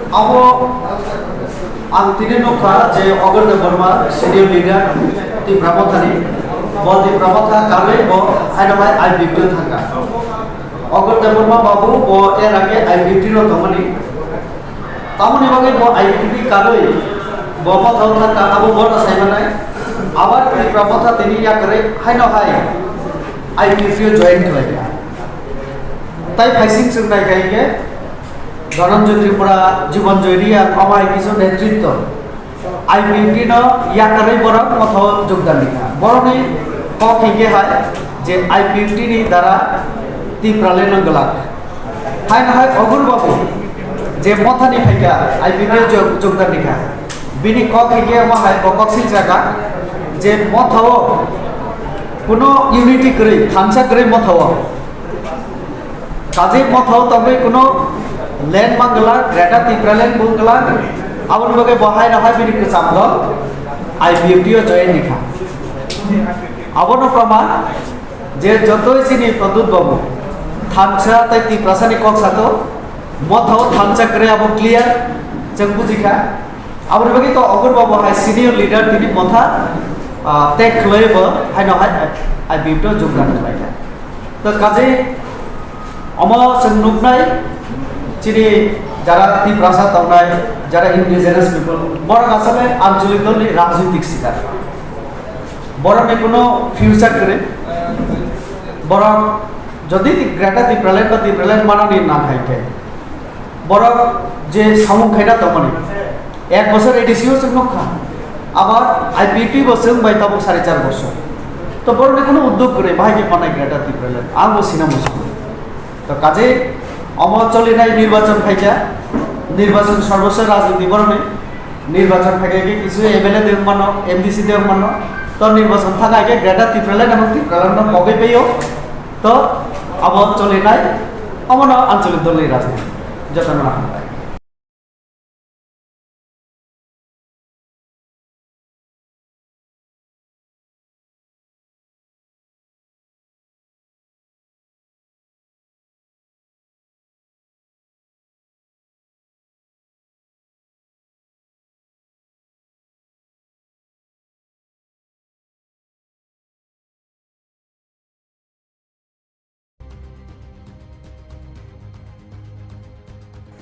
Amo ang tinanong ka je Ogar na Burma senior leader ti Pramothani bo ti Pramotha kale bo haidamai IBP thanga Ogar na Burma babu bo er age IBP no tomani tamoni bage bo IBP kale bo pathau thanga abo bo na saimanai abar ti Pramotha tini ya kare haino hai IBP join hoye তাই ফাইসিং সুন্নাই গাইকে ধনঞ্জয় ত্রিপুরা জীবন জয়ী আর আমার কিছু নেতৃত্ব IPFT ন ইয়াকারে বড় কথা যোগদান দিকা বড়নি cock হিগে হয় যে আইপিএফটি নি দ্বারা ত্রিপুরালে নঙ্গলাক হাই না হয় অগুর বাবু যে মথানি ফাইকা আইপিএফটি যোগদান দিকা বিনি কক হিগে মা হয় বকসিল জায়গা যে মথাও কোনো ইউনিটি করে খানসা করে মথাও কাজে মথাও তবে কোনো ল্যান্ড বাংলা গ্রেটার ত্রিপুরাল্যান্ড বাংলা আবার বগে বহাই না হয় বিনি চামল আইপিএফটিও জয়েন নিখা আবার প্রমাণ যে যতই চিনি প্রদ্যুৎ বাবু থানসা তাই ত্রিপ্রাসানি কক্সাতো মথাও থানসা করে আবার ক্লিয়ার जों বুঝিখা আবার বগে তো অগর বাবু হাই সিনিয়র লিডার তিনি মথা টেক লইব হাই না হয় আইপিএফটিও যোগদান খাইখা তো কাজে আমার নুকনাই চিনি যারা ত্রিপ্রাসা তাওনাই যারা ইন্ডিজিনাস পিপল বড় আসলে আঞ্চলিক দল রাজনৈতিক শিকার বড় কোনো ফিউচার করে বড় যদি গ্রেটার ত্রিপুরাল্যান্ড বা ত্রিপুরাল্যান্ড মানানি না খাইকে বড় যে সামুক খাইনা তমানি এক বছর এডিসিও जों নখা আবার আইপিপি বছর বাই তাবো 4.5 বছর তো বড় কোনো উদ্যোগ করে ভাইকে মানাই গ্রেটার ত্রিপুরাল্যান্ড আঙ্গো সিনা মুশকিল তো কাজে অমচলে নাই নির্বাচন ফাইকা নির্বাচন সর্বস্ব রাজনীতি বরণে নির্বাচন ফাইকে কিছু এমএলএ দেব মানো এমডিসি দেব মানো তো নির্বাচন থাকাকে গ্রেটার ত্রিপুরাল্যান্ড এবং ত্রিপুরাল্যান্ড কবে পেয়েও তো অমচলে নাই অমন আঞ্চলিক দলের রাজনীতি যতন না হয়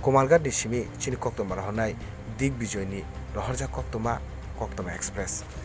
Komalgar ni simi chini koktoma rahonai Digbijoyni Roharja Koktoma Express.